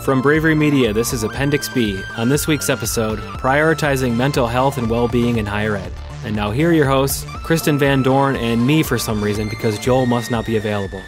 From Bravery Media, this is Appendix B. On this week's episode, prioritizing mental health and well-being in higher ed. And now here are your hosts, Kristin Van Dorn and me for some reason, because Joel must not be available.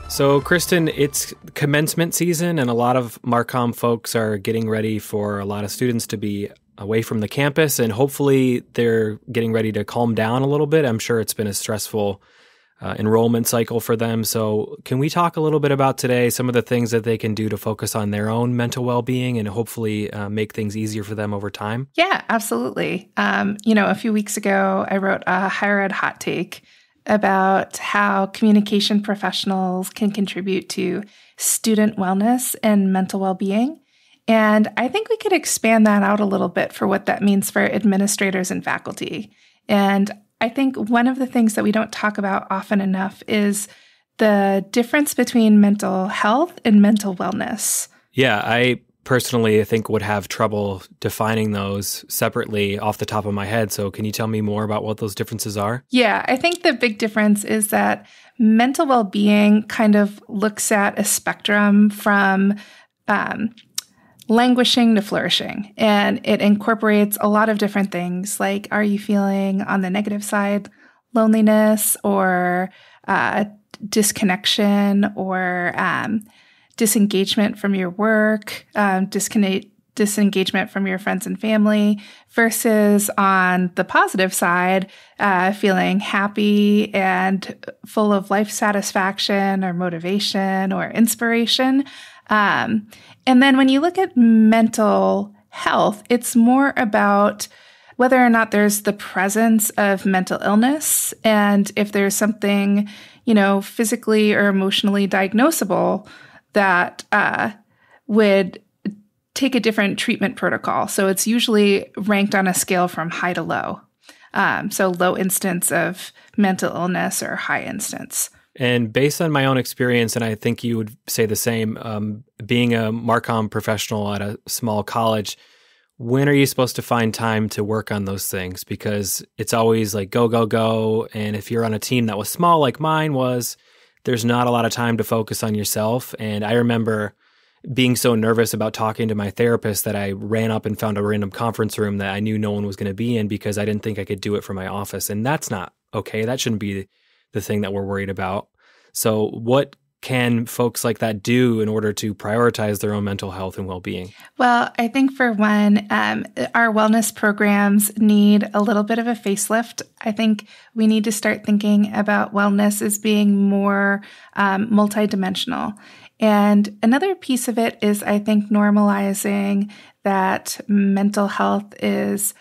So, Kristin, it's commencement season, and a lot of Marcom folks are getting ready for a lot of students to be away from the campus, and hopefully they're getting ready to calm down a little bit. I'm sure it's been a stressful enrollment cycle for them. So can we talk a little bit about today, some of the things that they can do to focus on their own mental well-being and hopefully make things easier for them over time? Yeah, absolutely. A few weeks ago, I wrote a higher ed hot take about how communication professionals can contribute to student wellness and mental well-being. And I think we could expand that out a little bit for what that means for administrators and faculty. And I think one of the things that we don't talk about often enough is the difference between mental health and mental wellness. Yeah, I personally, I think, would have trouble defining those separately off the top of my head. So can you tell me more about what those differences are? Yeah, I think the big difference is that mental well-being kind of looks at a spectrum from languishing to flourishing. And it incorporates a lot of different things, like, are you feeling on the negative side, loneliness or disconnection or disengagement from your work, disengagement from your friends and family, versus on the positive side, feeling happy and full of life satisfaction or motivation or inspiration. And then when you look at mental health, it's more about whether or not there's the presence of mental illness and if there's something, physically or emotionally diagnosable that would take a different treatment protocol. So it's usually ranked on a scale from high to low. So low instance of mental illness or high instance. And based on my own experience, and I think you would say the same, being a Marcom professional at a small college, when are you supposed to find time to work on those things? Because it's always like go, go, go. And if you're on a team that was small like mine was, there's not a lot of time to focus on yourself. And I remember being so nervous about talking to my therapist that I ran up and found a random conference room that I knew no one was going to be in because I didn't think I could do it from my office. And that's not okay. That shouldn't be the thing that we're worried about. So what can folks like that do in order to prioritize their own mental health and well-being? Well, I think for one, our wellness programs need a little bit of a facelift. I think we need to start thinking about wellness as being more multidimensional. And another piece of it is, I think, normalizing that mental health is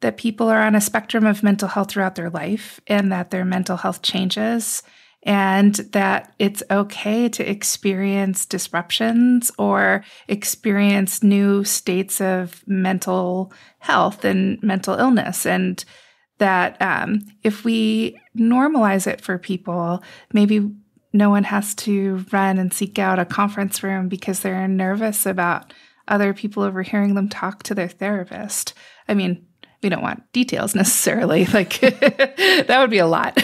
that people are on a spectrum of mental health throughout their life and that their mental health changes and that it's okay to experience disruptions or experience new states of mental health and mental illness. And that if we normalize it for people, maybe no one has to run and seek out a conference room because they're nervous about other people overhearing them talk to their therapist. I mean, we don't want details necessarily, like that would be a lot,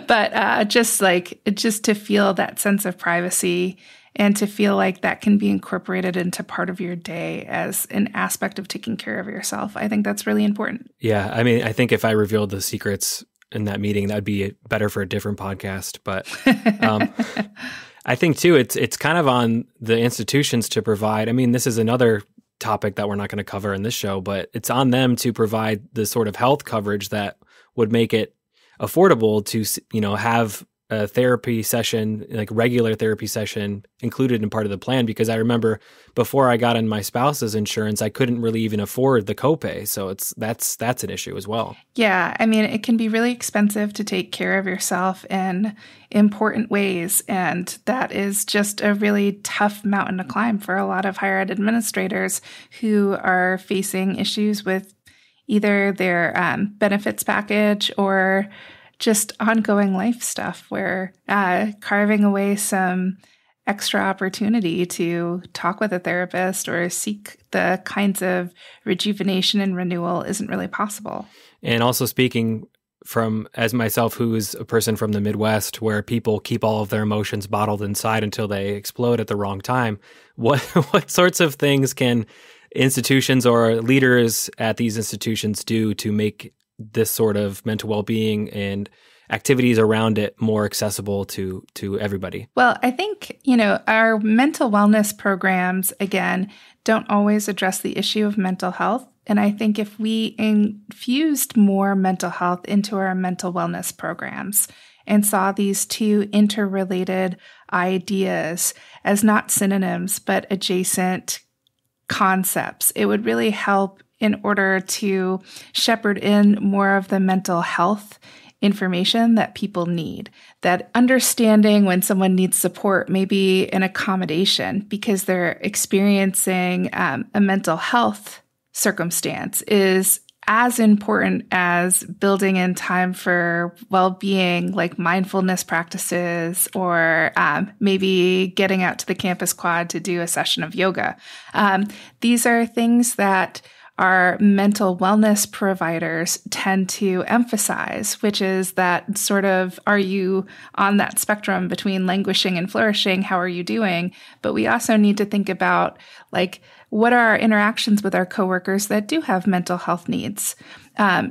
but just to feel that sense of privacy and to feel like that can be incorporated into part of your day as an aspect of taking care of yourself. I think that's really important. Yeah. I mean, I think if I revealed the secrets in that meeting, that'd be better for a different podcast. But I think too, it's kind of on the institutions to provide. I mean, this is another topic that we're not going to cover in this show, but it's on them to provide the sort of health coverage that would make it affordable to, have a therapy session, like regular therapy session included in part of the plan. Because I remember before I got in my spouse's insurance, I couldn't really even afford the copay. So that's an issue as well. Yeah. I mean, it can be really expensive to take care of yourself in important ways. And that is just a really tough mountain to climb for a lot of higher ed administrators who are facing issues with either their benefits package or just ongoing life stuff where carving away some extra opportunity to talk with a therapist or seek the kinds of rejuvenation and renewal isn't really possible. And also speaking as myself, who is a person from the Midwest, where people keep all of their emotions bottled inside until they explode at the wrong time. What sorts of things can institutions or leaders at these institutions do to make this sort of mental well-being and activities around it more accessible to everybody? Well, I think, our mental wellness programs, again, don't always address the issue of mental health. And I think if we infused more mental health into our mental wellness programs and saw these two interrelated ideas as not synonyms, but adjacent concepts, it would really help in order to shepherd in more of the mental health information that people need. That understanding when someone needs support, maybe an accommodation because they're experiencing a mental health circumstance, is as important as building in time for well-being, like mindfulness practices, or maybe getting out to the campus quad to do a session of yoga. These are things that our mental wellness providers tend to emphasize, which is that sort of, are you on that spectrum between languishing and flourishing? How are you doing? But we also need to think about, like, what are our interactions with our coworkers that do have mental health needs?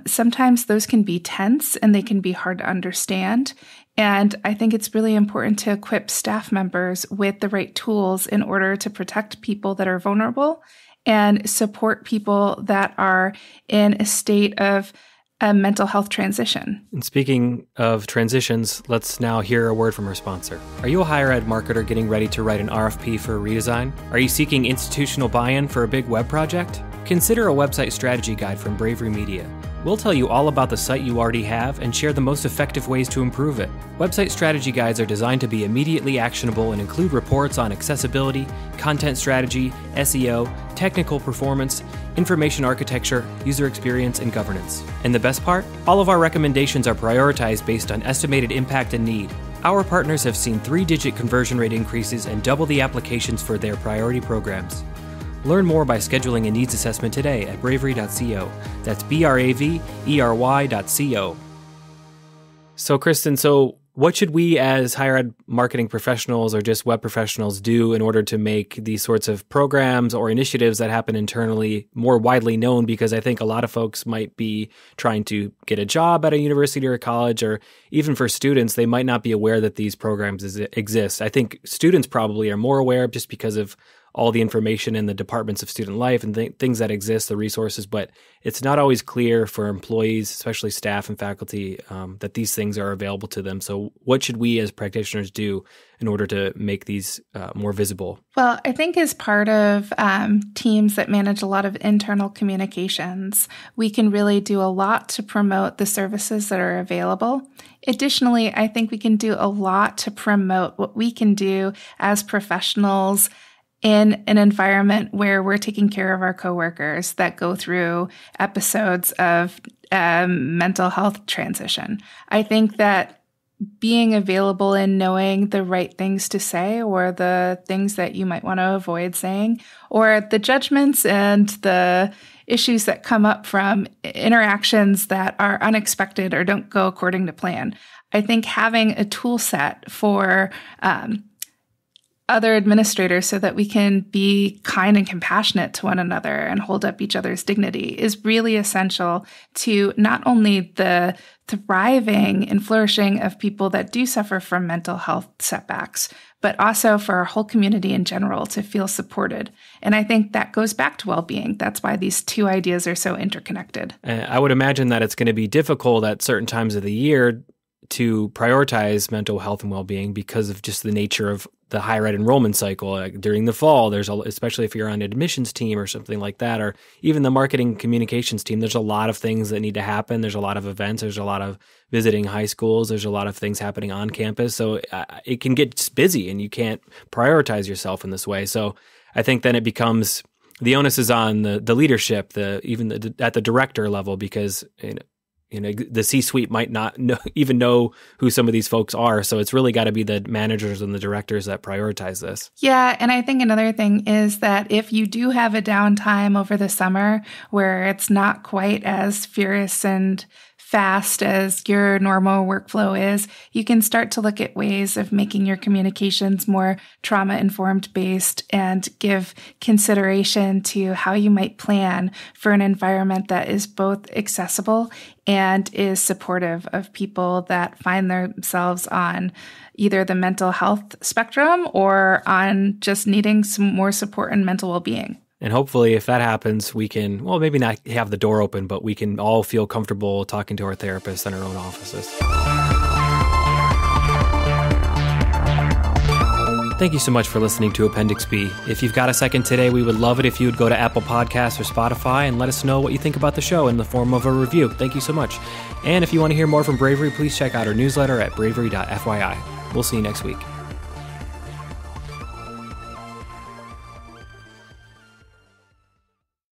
Sometimes those can be tense and they can be hard to understand. And I think it's really important to equip staff members with the right tools in order to protect people that are vulnerable and support people that are in a state of a mental health transition. And speaking of transitions, let's now hear a word from our sponsor. Are you a higher ed marketer getting ready to write an RFP for a redesign? Are you seeking institutional buy-in for a big web project? Consider a website strategy guide from Bravery Media. We'll tell you all about the site you already have and share the most effective ways to improve it. Website strategy guides are designed to be immediately actionable and include reports on accessibility, content strategy, SEO, technical performance, information architecture, user experience, and governance. And the best part? All of our recommendations are prioritized based on estimated impact and need. Our partners have seen 3-digit conversion rate increases and double the applications for their priority programs. Learn more by scheduling a needs assessment today at bravery.co. That's bravery.co. So, Kristin, what should we as higher ed marketing professionals or just web professionals do in order to make these sorts of programs or initiatives that happen internally more widely known? Because I think a lot of folks might be trying to get a job at a university or a college, or even for students, they might not be aware that these programs exist. I think students probably are more aware just because of all the information in the departments of student life and things that exist, the resources, but it's not always clear for employees, especially staff and faculty, that these things are available to them. So what should we as practitioners do in order to make these more visible? Well, I think as part of teams that manage a lot of internal communications, we can really do a lot to promote the services that are available. Additionally, I think we can do a lot to promote what we can do as professionals in an environment where we're taking care of our coworkers that go through episodes of mental health transition. I think that being available and knowing the right things to say, or the things that you might want to avoid saying, or the judgments and the issues that come up from interactions that are unexpected or don't go according to plan. I think having a tool set for other administrators so that we can be kind and compassionate to one another and hold up each other's dignity is really essential to not only the thriving and flourishing of people that do suffer from mental health setbacks, but also for our whole community in general to feel supported. And I think that goes back to well-being. That's why these two ideas are so interconnected. I would imagine that it's going to be difficult at certain times of the year to prioritize mental health and well-being because of just the nature of the higher ed enrollment cycle. Like during the fall, especially if you're on an admissions team or something like that, or even the marketing communications team, there's a lot of things that need to happen. There's a lot of events. There's a lot of visiting high schools. There's a lot of things happening on campus. So it can get just busy and you can't prioritize yourself in this way. So I think then it becomes, the onus is on the leadership, even at the director level, because the C-suite might not even know who some of these folks are. So it's really got to be the managers and the directors that prioritize this. Yeah. And I think another thing is that if you do have a downtime over the summer where it's not quite as furious and fast as your normal workflow is, you can start to look at ways of making your communications more trauma-informed based and give consideration to how you might plan for an environment that is both accessible and is supportive of people that find themselves on either the mental health spectrum or on just needing some more support and mental well-being. And hopefully if that happens, we can, well, maybe not have the door open, but we can all feel comfortable talking to our therapists in our own offices. Thank you so much for listening to Appendix B. If you've got a second today, we would love it if you would go to Apple Podcasts or Spotify and let us know what you think about the show in the form of a review. Thank you so much. And if you want to hear more from Bravery, please check out our newsletter at bravery.fyi. We'll see you next week.